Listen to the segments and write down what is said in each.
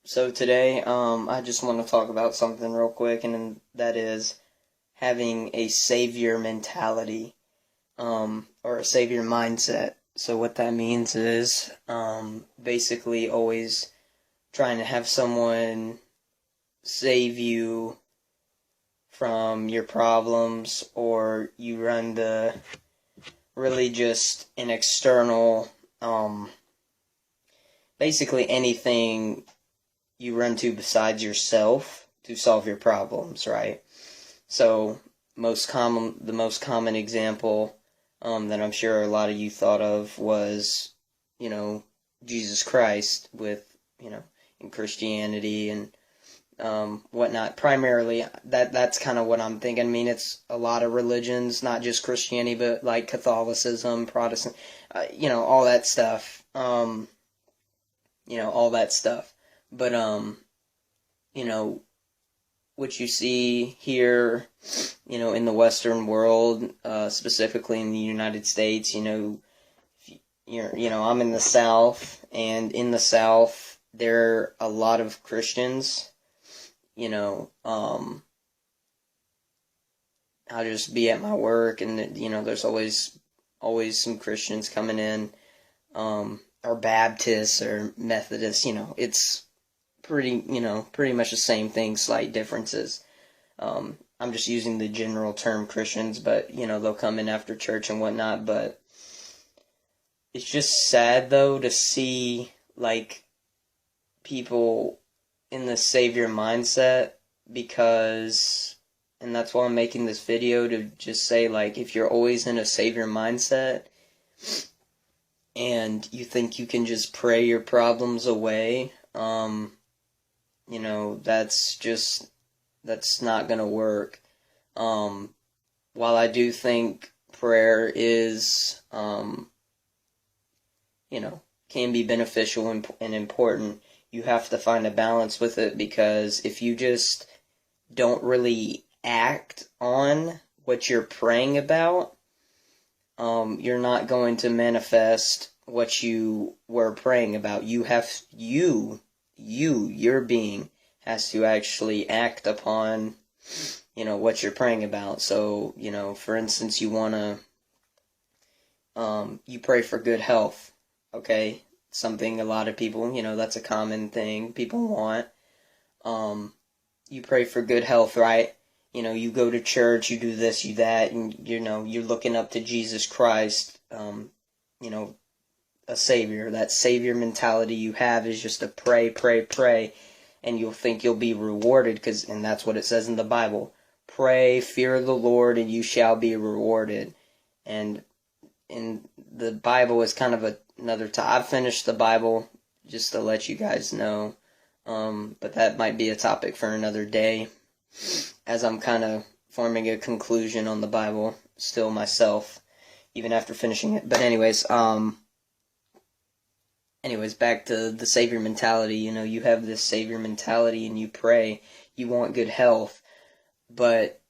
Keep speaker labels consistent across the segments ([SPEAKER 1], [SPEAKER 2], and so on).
[SPEAKER 1] So today, I just want to talk about something real quick, and that is having a savior mentality, or a savior mindset. So what that means is, basically always trying to have someone save you from your problems, or you run to really just an external, basically anything you run to besides yourself to solve your problems, right? So the most common example that I'm sure a lot of you thought of was, you know, Jesus Christ with, in Christianity and whatnot. Primarily, that's kind of what I'm thinking. I mean, it's a lot of religions, not just Christianity, but like Catholicism, Protestant, all that stuff. All that stuff. But you know, what you see here, in the Western world, specifically in the United States, I'm in the South, and in the South, there are a lot of Christians, you know, um, I'll just be at my work, and, there's always some Christians coming in, or Baptists or Methodists, it's pretty much the same thing, slight differences. I'm just using the general term Christians, but they'll come in after church and whatnot. But it's just sad though to see like people in the savior mindset because, and that's why I'm making this video to just say like if you're always in a savior mindset and you think you can just pray your problems away, that's not gonna work. While I do think prayer is, can be beneficial and important, you have to find a balance with it because if you just don't really act on what you're praying about, you're not going to manifest what you were praying about. Your being has to actually act upon, what you're praying about. So, for instance, you pray for good health, okay? Something a lot of people, that's a common thing people want. You pray for good health, right? You go to church, you do this, you that, and, you're looking up to Jesus Christ, a savior. That savior mentality you have is just to pray, pray, pray, and you'll think you'll be rewarded, and that's what it says in the Bible. Pray, fear the Lord, and you shall be rewarded. And in the Bible is kind of another I've finished the Bible, just to let you guys know. But that might be a topic for another day, as I'm kind of forming a conclusion on the Bible still myself, even after finishing it. But anyways, back to the savior mentality. You have this savior mentality and you pray, you want good health, but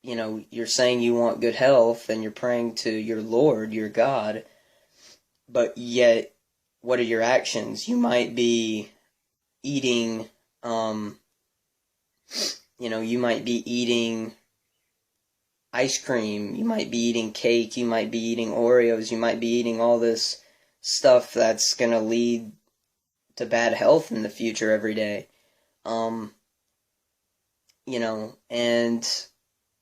[SPEAKER 1] you're saying you want good health and you're praying to your Lord, your God, but yet what are your actions? You might be eating, you might be eating ice cream, you might be eating cake, you might be eating Oreos, you might be eating all this stuff that's going to lead to bad health in the future every day. And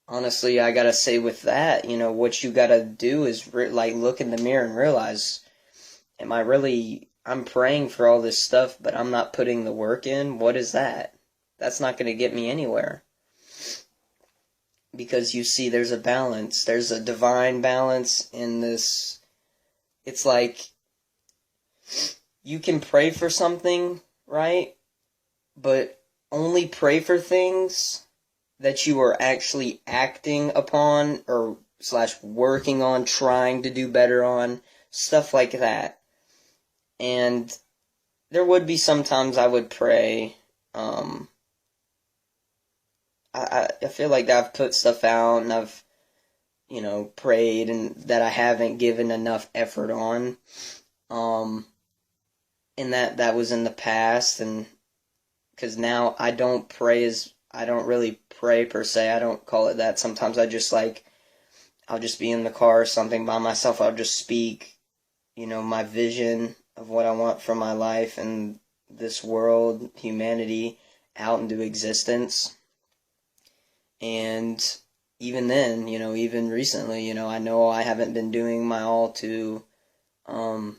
[SPEAKER 1] honestly, I gotta say with that, what you gotta do is look in the mirror and realize, I'm praying for all this stuff, but I'm not putting the work in? What is that? That's not gonna get me anywhere. Because you see, there's a balance. There's a divine balance in this. It's like, you can pray for something, right? But only pray for things that you are actually acting upon or / working on, trying to do better on, stuff like that. And there would be sometimes I would pray. I feel like I've put stuff out and I've, prayed and that I haven't given enough effort on. And that was in the past, and because now I don't really pray per se. I don't call it that. Sometimes I'll just be in the car or something by myself. I'll just speak, my vision of what I want from my life and this world, humanity, out into existence. And even then, even recently, I know I haven't been doing my all to, I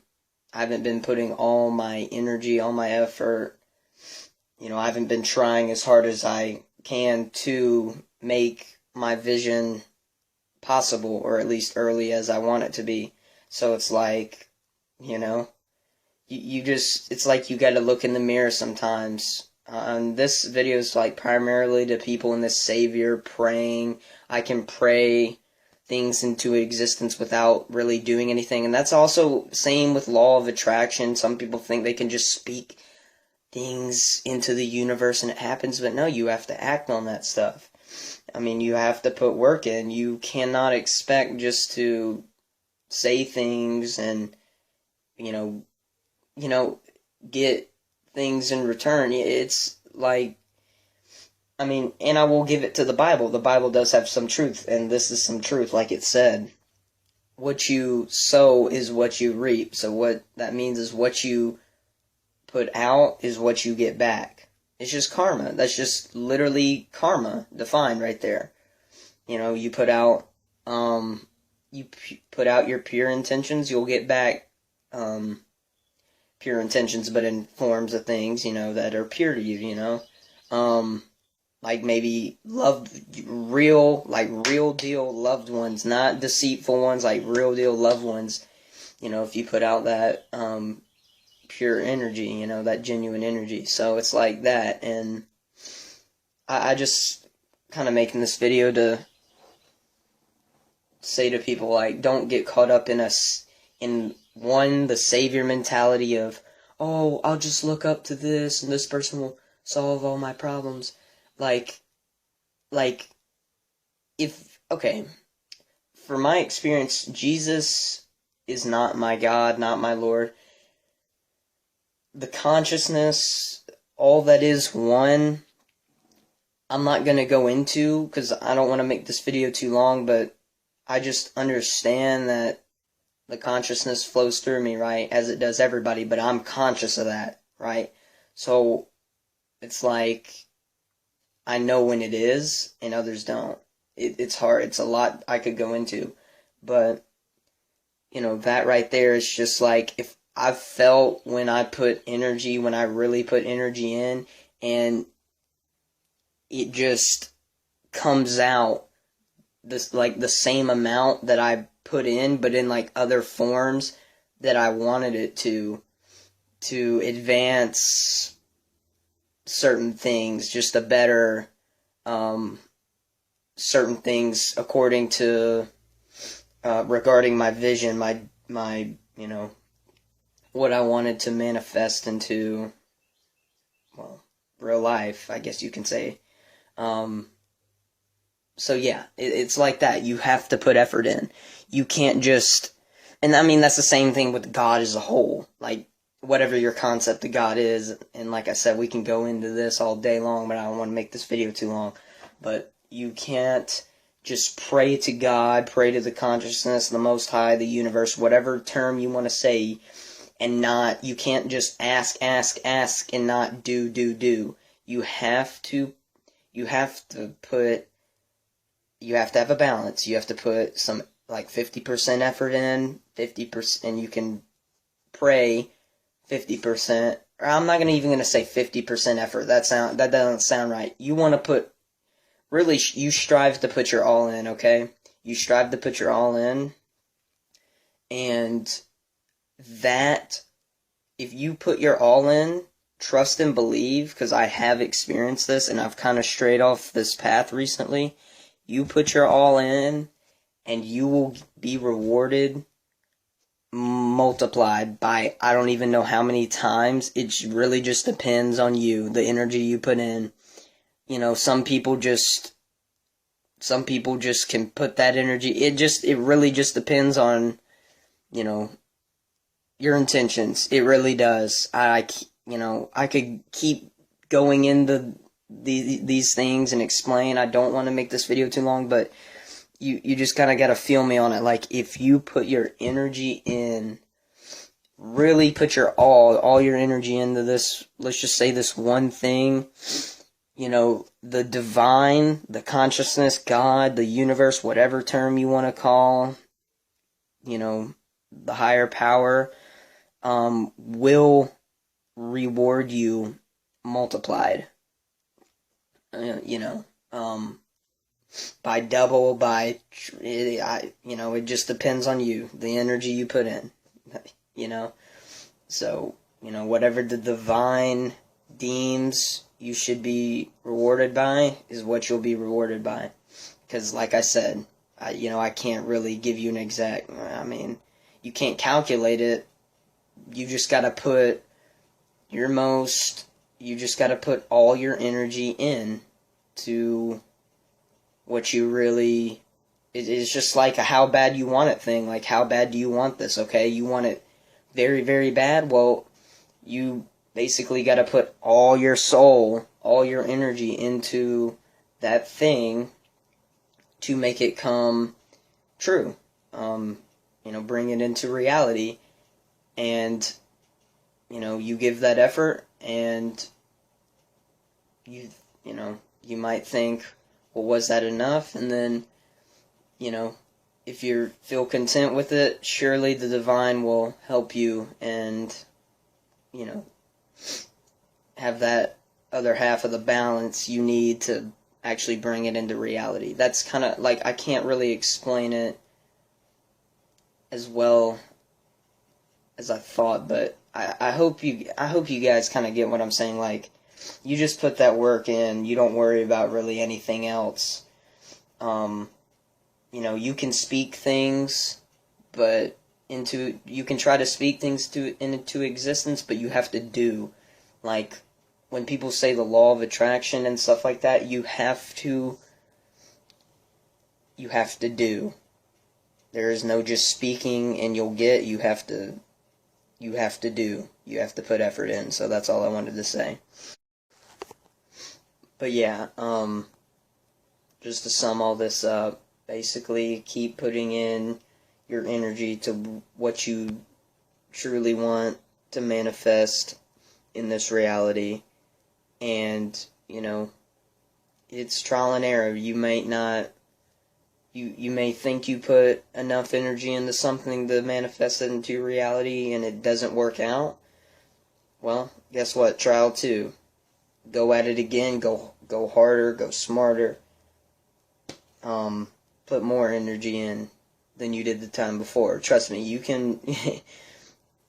[SPEAKER 1] haven't been putting all my energy, all my effort, I haven't been trying as hard as I can to make my vision possible, or at least early as I want it to be. So it's like, you just, it's like you gotta look in the mirror sometimes. This video is like primarily to people in the Savior praying. I can pray things into existence without really doing anything. And that's also same with law of attraction. Some people think they can just speak things into the universe and it happens, but no, you have to act on that stuff. I mean, you have to put work in. You cannot expect just to say things and, get things in return. It's like, I mean, and I will give it to the Bible. The Bible does have some truth, and this is some truth, like it said. What you sow is what you reap. So what that means is what you put out is what you get back. It's just karma. That's just literally karma defined right there. You put out, put out your pure intentions, you'll get back, pure intentions, but in forms of things, that are pure to you, like maybe real deal loved ones, not deceitful ones, like real deal loved ones, if you put out that, pure energy, that genuine energy. So it's like that, and I just kind of making this video to say to people, like, don't get caught up in the Savior mentality of, oh, I'll just look up to this and this person will solve all my problems. Like, okay, for my experience, Jesus is not my God, not my Lord. The consciousness, all that is one, I'm not going to go into because I don't want to make this video too long, but I just understand that the consciousness flows through me, right, as it does everybody, but I'm conscious of that, right? So it's like I know when it is and others don't. It's hard. It's a lot I could go into, but that right there is just like, if I've felt when I really put energy in, and it just comes out this, like, the same amount that I put in, but in like other forms that I wanted it to advance certain things, just a better, certain things according to, regarding my vision, my, what I wanted to manifest into, well, real life, I guess you can say. So yeah, it's like that. You have to put effort in. You can't just, and I mean, that's the same thing with God as a whole. Like, whatever your concept of God is, and like I said, we can go into this all day long, but I don't want to make this video too long. But you can't just pray to God, pray to the consciousness, the Most High, the universe, whatever term you want to say, and you can't just ask, and not do. You have to have a balance. You have to put some, like, 50% effort in, 50%, and you can pray 50%. Or I'm not even gonna say 50% effort. That doesn't sound right. You want to put, really, you strive to put your all in, okay? You strive to put your all in, and that, if you put your all in, trust and believe, because I have experienced this, and I've kind of strayed off this path recently. You put your all in, and you will be rewarded multiplied by, I don't even know how many times. It really just depends on you, the energy you put in. Some people just can put that energy. It really just depends on, your intentions. It really does. I could keep going into these things and explain. I don't want to make this video too long, but you just kind of got to feel me on it. Like, if you put your energy in, really put your all your energy into this, let's just say this one thing, you know, the divine, the consciousness, God, the universe, whatever term you want to call, you know, the higher power, will reward you multiplied, you know, by double, you know, it just depends on you, the energy you put in, you know. So, you know, whatever the divine deems you should be rewarded by is what you'll be rewarded by. Because, like I said, you know, I can't really give you an exact, I mean, you can't calculate it. You just got to put you just got to put all your energy in to what you really, it's just like a how bad you want it thing. Like, how bad do you want this, okay? You want it very, very bad? Well, you basically got to put all your soul, all your energy into that thing to make it come true. You know, bring it into reality. And, you know, you give that effort, and you know, you might think, well, was that enough? And then, you know, if you feel content with it, surely the divine will help you and, you know, have that other half of the balance you need to actually bring it into reality. That's kind of like, I can't really explain it as well as I thought, but I hope you guys kind of get what I'm saying. Like, you just put that work in, you don't worry about really anything else. You know, you can speak things, but you can try to speak things into existence, but you have to do. Like, when people say the law of attraction and stuff like that, you have to do. There is no just speaking and you'll get. You have to do. You have to put effort in. So that's all I wanted to say. But yeah, just to sum all this up, basically keep putting in your energy to what you truly want to manifest in this reality. And, you know, it's trial and error. You may not, you may think you put enough energy into something to manifest it into reality and it doesn't work out. Well, guess what? Trial 2. Go at it again, go harder, go smarter. Put more energy in than you did the time before. Trust me, you can,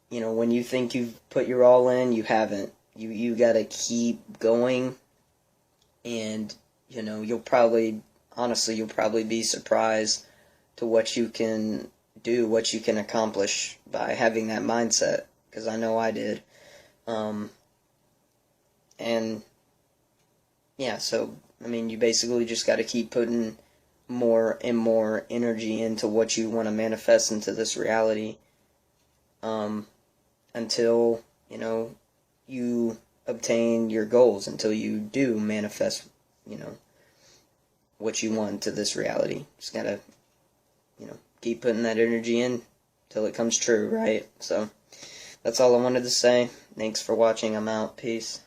[SPEAKER 1] you know, when you think you've put your all in, you haven't. You gotta keep going, and, you know, you'll probably be surprised to what you can do, what you can accomplish by having that mindset, because I know I did. And, yeah, so, I mean, you basically just gotta keep putting more and more energy into what you want to manifest into this reality, until, you know, you obtain your goals, until you do manifest, you know, what you want to this reality. Just gotta, you know, keep putting that energy in till it comes true, right? So, that's all I wanted to say. Thanks for watching. I'm out. Peace.